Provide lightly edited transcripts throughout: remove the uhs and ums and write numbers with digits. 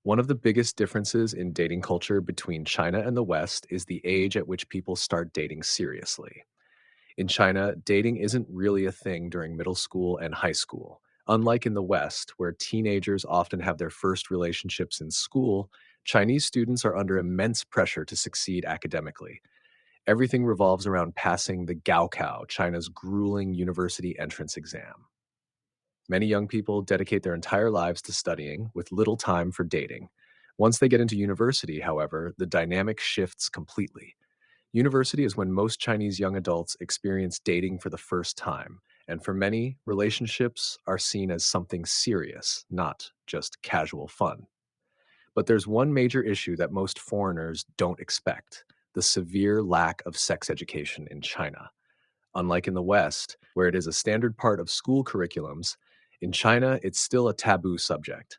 One of the biggest differences in dating culture between China and the West is the age at which people start dating seriously. In China, dating isn't really a thing during middle school and high school. Unlike in the West, where teenagers often have their first relationships in school, Chinese students are under immense pressure to succeed academically. Everything revolves around passing the Gaokao, China's grueling university entrance exam. Many young people dedicate their entire lives to studying with little time for dating. Once they get into university, however, the dynamic shifts completely. University is when most Chinese young adults experience dating for the first time, and for many, relationships are seen as something serious, not just casual fun. But there's one major issue that most foreigners don't expect: the severe lack of sex education in China. Unlike in the West, where it is a standard part of school curriculums, in China, it's still a taboo subject.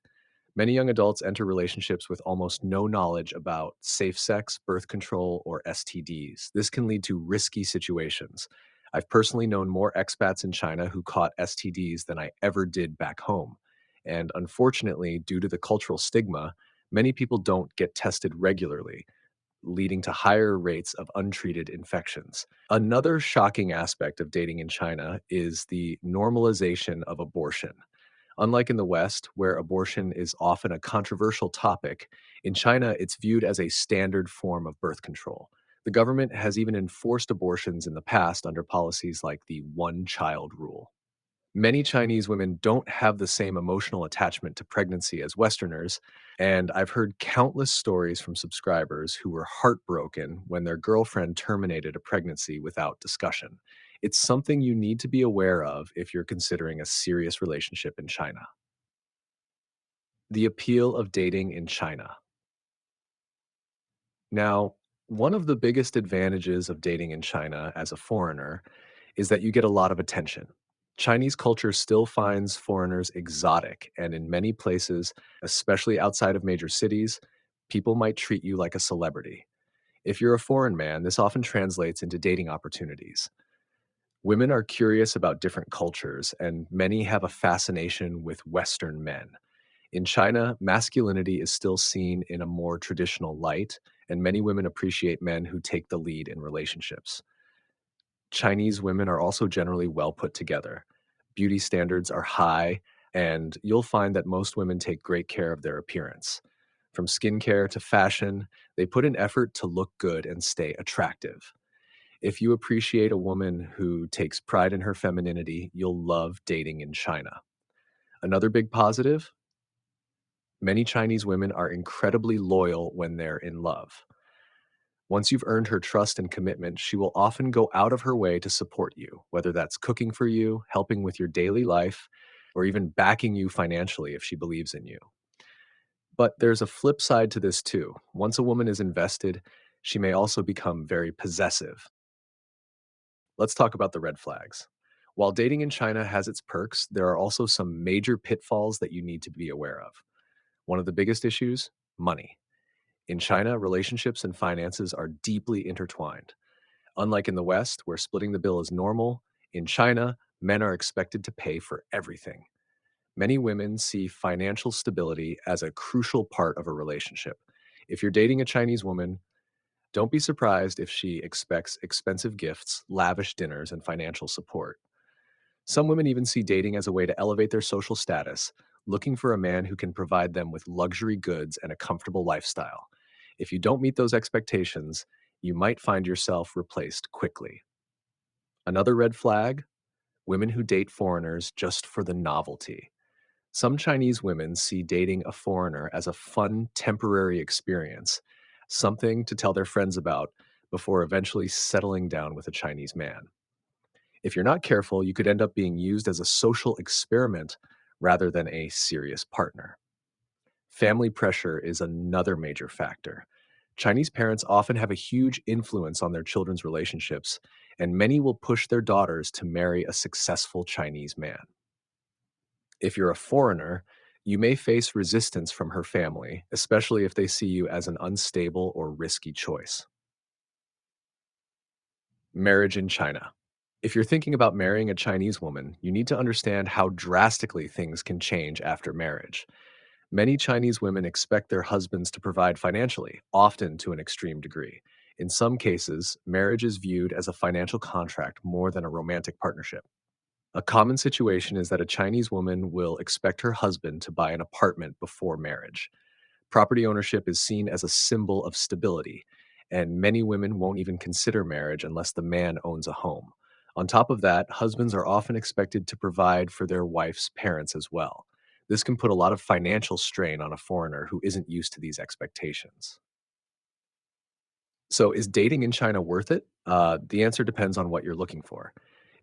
Many young adults enter relationships with almost no knowledge about safe sex, birth control, or STDs. This can lead to risky situations. I've personally known more expats in China who caught STDs than I ever did back home. And unfortunately, due to the cultural stigma, many people don't get tested regularly, leading to higher rates of untreated infections. Another shocking aspect of dating in China is the normalization of abortion. Unlike in the West, where abortion is often a controversial topic, in China it's viewed as a standard form of birth control. The government has even enforced abortions in the past under policies like the one child rule. Many Chinese women don't have the same emotional attachment to pregnancy as Westerners, and I've heard countless stories from subscribers who were heartbroken when their girlfriend terminated a pregnancy without discussion. It's something you need to be aware of if you're considering a serious relationship in China. The appeal of dating in China. Now, one of the biggest advantages of dating in China as a foreigner is that you get a lot of attention. Chinese culture still finds foreigners exotic, and in many places, especially outside of major cities, people might treat you like a celebrity. If you're a foreign man, this often translates into dating opportunities. Women are curious about different cultures, and many have a fascination with Western men. In China, masculinity is still seen in a more traditional light, and many women appreciate men who take the lead in relationships. Chinese women are also generally well put together. Beauty standards are high, and you'll find that most women take great care of their appearance. From skincare to fashion, they put an effort to look good and stay attractive. If you appreciate a woman who takes pride in her femininity, you'll love dating in China. Another big positive: many Chinese women are incredibly loyal when they're in love. Once you've earned her trust and commitment, she will often go out of her way to support you, whether that's cooking for you, helping with your daily life, or even backing you financially if she believes in you. But there's a flip side to this too. Once a woman is invested, she may also become very possessive. Let's talk about the red flags. While dating in China has its perks, there are also some major pitfalls that you need to be aware of. One of the biggest issues: money. In China, relationships and finances are deeply intertwined. Unlike in the West, where splitting the bill is normal, in China, men are expected to pay for everything. Many women see financial stability as a crucial part of a relationship. If you're dating a Chinese woman, don't be surprised if she expects expensive gifts, lavish dinners, and financial support. Some women even see dating as a way to elevate their social status, looking for a man who can provide them with luxury goods and a comfortable lifestyle. If you don't meet those expectations, you might find yourself replaced quickly. Another red flag: women who date foreigners just for the novelty. Some Chinese women see dating a foreigner as a fun, temporary experience, something to tell their friends about before eventually settling down with a Chinese man. If you're not careful, you could end up being used as a social experiment rather than a serious partner. Family pressure is another major factor. Chinese parents often have a huge influence on their children's relationships, and many will push their daughters to marry a successful Chinese man. If you're a foreigner, you may face resistance from her family, especially if they see you as an unstable or risky choice. Marriage in China. If you're thinking about marrying a Chinese woman, you need to understand how drastically things can change after marriage. Many Chinese women expect their husbands to provide financially, often to an extreme degree. In some cases, marriage is viewed as a financial contract more than a romantic partnership. A common situation is that a Chinese woman will expect her husband to buy an apartment before marriage. Property ownership is seen as a symbol of stability, and many women won't even consider marriage unless the man owns a home. On top of that, husbands are often expected to provide for their wife's parents as well. This can put a lot of financial strain on a foreigner who isn't used to these expectations. So, is dating in China worth it? The answer depends on what you're looking for.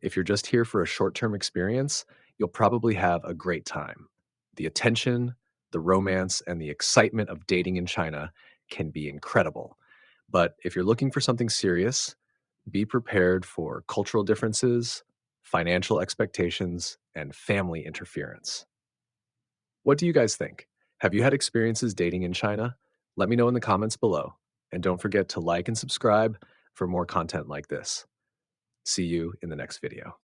If you're just here for a short term experience, you'll probably have a great time. The attention, the romance, and the excitement of dating in China can be incredible. But if you're looking for something serious, be prepared for cultural differences, financial expectations, and family interference. What do you guys think? Have you had experiences dating in China? Let me know in the comments below. And don't forget to like and subscribe for more content like this. See you in the next video.